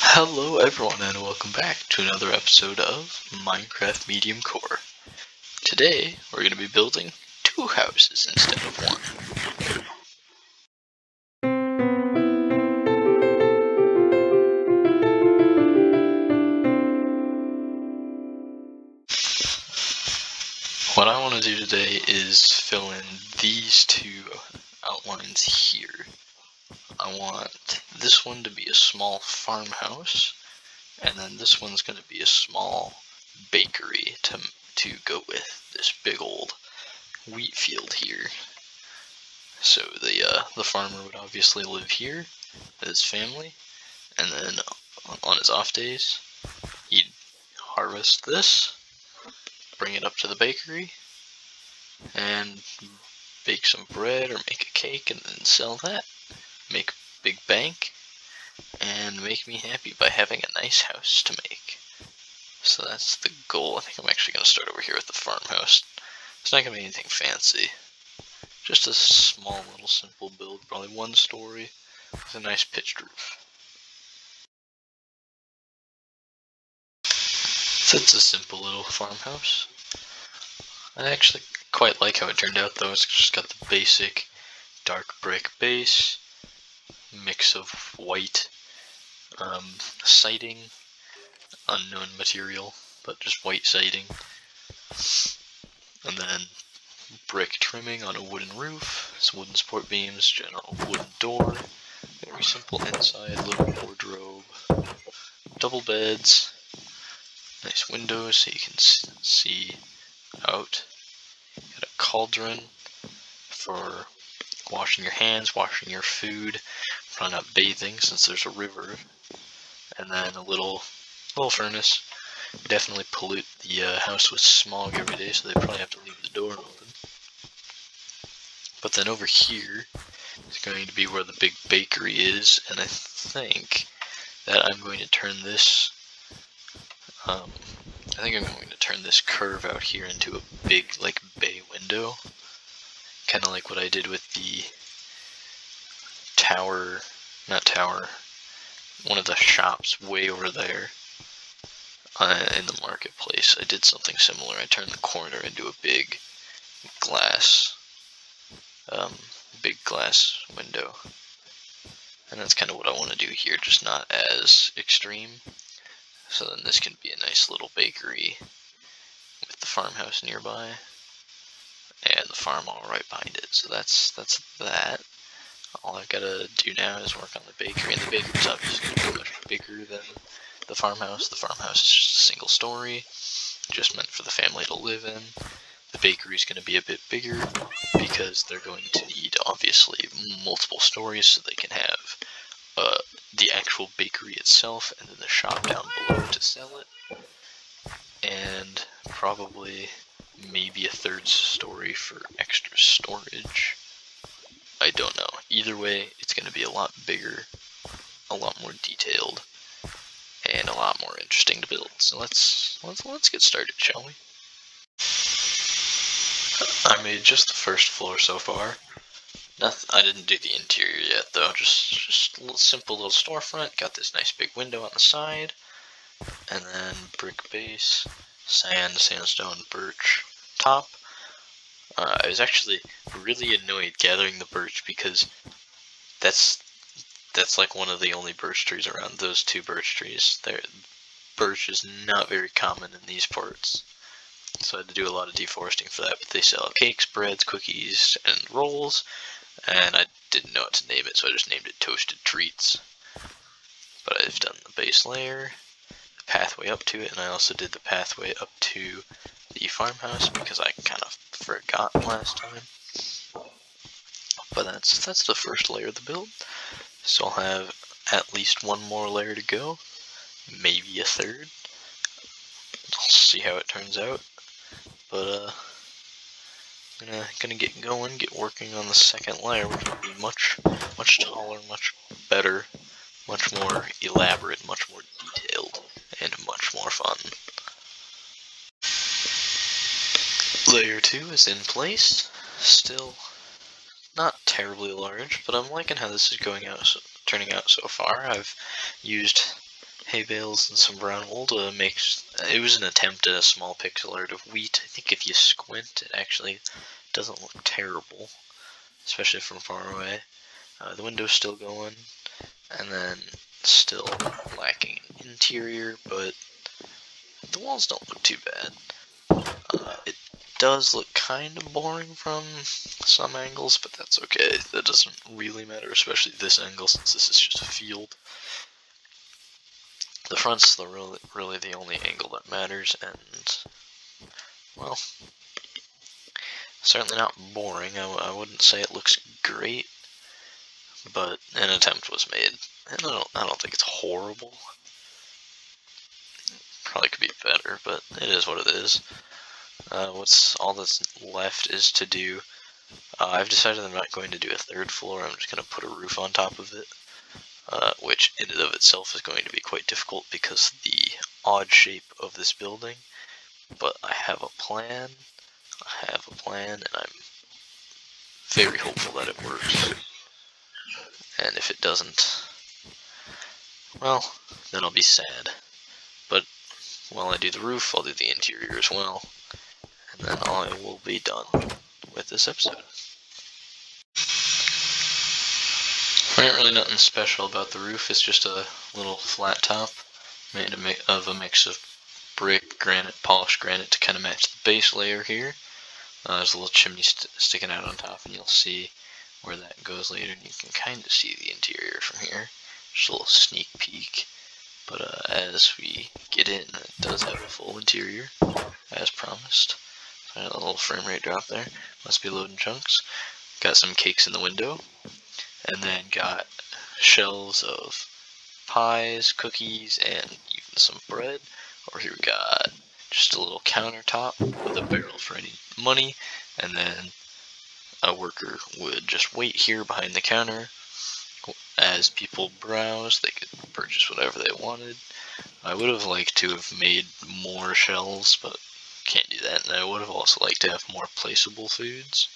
Hello everyone and welcome back to another episode of Minecraft Mediumcore. Today we're going to be building two houses instead of one. What I want to do today is fill in these two outlines here. I want this one to be a small farmhouse, and then this one's going to be a small bakery to go with this big old wheat field here. So the farmer would obviously live here with his family, and then on his off days, he'd harvest this, bring it up to the bakery, and bake some bread or make a cake and then sell that, make a big bank, and make me happy by having a nice house to make. So that's the goal. I think I'm actually going to start over here with the farmhouse. It's not going to be anything fancy. Just a small little simple build, probably one story with a nice pitched roof. So it's a simple little farmhouse. I actually quite like how it turned out though. It's just got the basic dark brick base, mix of white siding, unknown material, but just white siding, and then brick trimming on a wooden roof, some wooden support beams, general wooden door, very simple inside, little wardrobe, double beds, nice windows so you can see out, got a cauldron for washing your hands, washing your food, probably not bathing since there's a river, and then a little furnace. We definitely pollute the house with smog every day, so they probably have to leave the door open. But then over here is going to be where the big bakery is, and I think that I'm going to turn this curve out here into a big like bay window, kind of like what I did with the one of the shops way over there in the marketplace. I did something similar. I turned the corner into a big glass window, and that's kind of what I want to do here, just not as extreme. So then this can be a nice little bakery with the farmhouse nearby and the farm all right behind it. So that's that. All I've got to do now is work on the bakery, and the bakery's obviously going to be much bigger than the farmhouse. The farmhouse is just a single story, just meant for the family to live in. The bakery's going to be a bit bigger because they're going to need, obviously, multiple stories so they can have the actual bakery itself and then the shop down below to sell it. And probably maybe a third story for extra storage. I don't know. Either way, it's going to be a lot bigger, a lot more detailed, and a lot more interesting to build. So let's get started, shall we? I made just the first floor so far. I didn't do the interior yet though. Just a little simple little storefront. Got this nice big window on the side, and then brick base, sandstone, birch top. I was actually really annoyed gathering the birch because that's like one of the only birch trees around. Those two birch trees. Birch is not very common in these parts, so I had to do a lot of deforesting for that. But they sell cakes, breads, cookies, and rolls, and I didn't know what to name it, so I just named it Toasted Treats. But I've done the base layer, the pathway up to it, and I also did the pathway up to the farmhouse because I kind of forgot last time. But that's the first layer of the build. So I'll have at least one more layer to go, maybe a third. I'll see how it turns out. But gonna get going, get working on the second layer, which will be much taller, much better, much more elaborate, much more detailed, and much more fun. Layer 2 is in place. Still not terribly large, but I'm liking how this is turning out so far. I've used hay bales and some brown wool to make. It was an attempt at a small pixel art of wheat. I think if you squint, it actually doesn't look terrible, especially from far away. The window's still going, and then still lacking interior, but the walls don't look too bad. It does look kind of boring from some angles, but that's okay. That doesn't really matter, especially this angle, since this is just a field. The front's really the only angle that matters, and, well, certainly not boring. I wouldn't say it looks great, but an attempt was made, and I don't think it's horrible. Probably could be better, but it is what it is. All that's left is to do. I've decided I'm not going to do a third floor. I'm just going to put a roof on top of it, which in and of itself is going to be quite difficult because of the odd shape of this building. But I have a plan. And I'm very hopeful that it works. And if it doesn't, well, then I'll be sad. But while I do the roof, I'll do the interior as well. And then I will be done with this episode. There ain't really nothing special about the roof. It's just a little flat top made of a mix of brick, granite, polished granite to kind of match the base layer here. There's a little chimney sticking out on top, and you'll see where that goes later, and you can kind of see the interior from here. Just a little sneak peek. But as we get in, it does have a full interior, as promised. So a little frame rate drop there. Must be loading chunks. Got some cakes in the window, and then got shelves of pies, cookies, and even some bread. Over here we got just a little countertop with a barrel for any money, and then a worker would just wait here behind the counter. As people browse, they could purchase whatever they wanted. I would have liked to have made more shelves, but can't do that, and I would have also liked to have more placeable foods.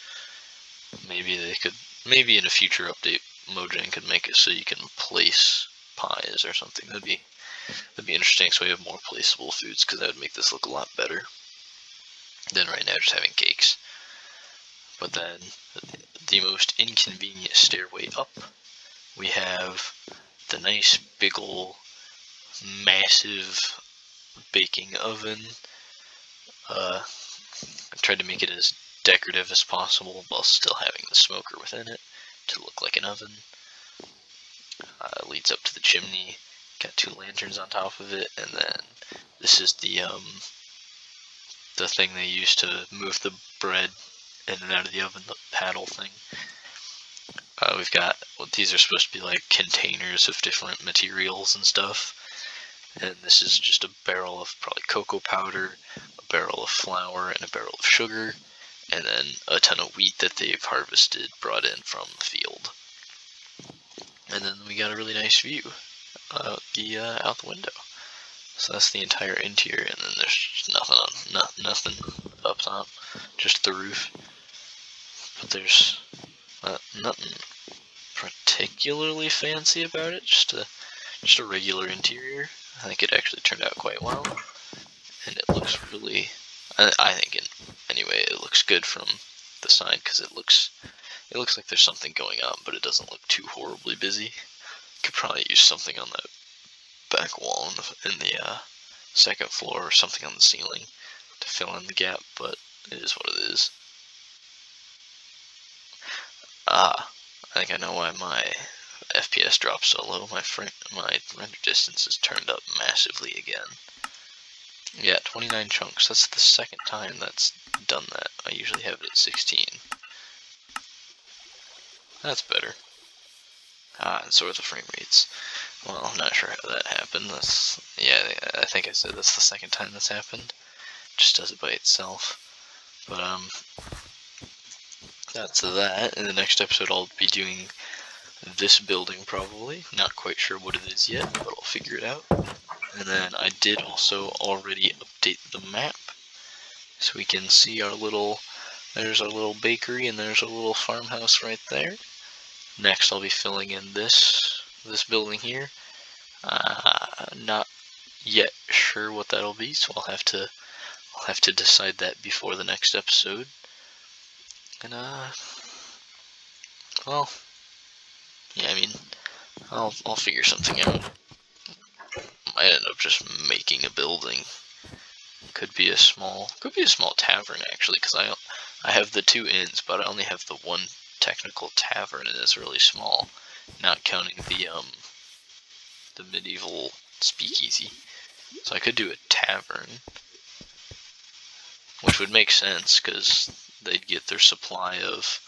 Maybe in a future update, Mojang could make it so you can place pies or something. That'd be interesting, so we have more placeable foods, because that would make this look a lot better than right now just having cakes. But then, the most inconvenient stairway up, we have the nice big ol' massive baking oven. I tried to make it as decorative as possible while still having the smoker within it to look like an oven. It leads up to the chimney. Got 2 lanterns on top of it, and then this is the thing they use to move the bread in and out of the oven, the paddle thing. We've got, these are supposed to be like containers of different materials and stuff, and this is just a barrel of probably cocoa powder, a barrel of flour, and a barrel of sugar, and then a ton of wheat that they've harvested, brought in from the field. And then we got a really nice view out the window. So that's the entire interior, and then there's nothing up top, just the roof. But there's nothing particularly fancy about it, just a regular interior. I think it actually turned out quite well, and it looks really, I think anyway, it looks good from the side, because it looks like there's something going on, but it doesn't look too horribly busy. Could probably use something on that back wall in the second floor, or something on the ceiling to fill in the gap, but it is what it is. I think I know why my FPS dropped so low. My render distance is turned up massively again. Yeah, 29 chunks. That's the second time that's done that. I usually have it at 16. That's better. And so are the frame rates. Well, I'm not sure how that happened. Yeah, I think I said that's the second time that's happened. It just does it by itself. But, that's that. In the next episode, I'll be doing this building, probably. Not quite sure what it is yet, but I'll figure it out. And then I did also already update the map, so we can see there's our little bakery, and there's a little farmhouse right there. Next, I'll be filling in this building here. Not yet sure what that'll be, so I'll have to decide that before the next episode. And well, yeah, I mean, I'll figure something out. Might end up just making a building. Could be a small tavern actually, because I have the 2 inns, but I only have the 1 technical tavern, and it's really small, not counting the medieval speakeasy. So I could do a tavern, which would make sense because they'd get their supply of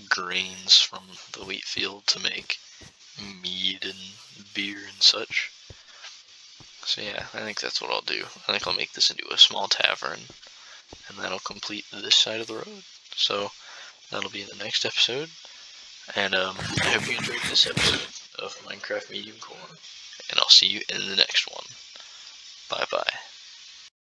grains from the wheat field to make mead and beer and such. So yeah, I think that's what I'll do. I think I'll make this into a small tavern, and that'll complete this side of the road. So that'll be in the next episode. And I hope you enjoyed this episode of Minecraft Mediumcore, and I'll see you in the next one.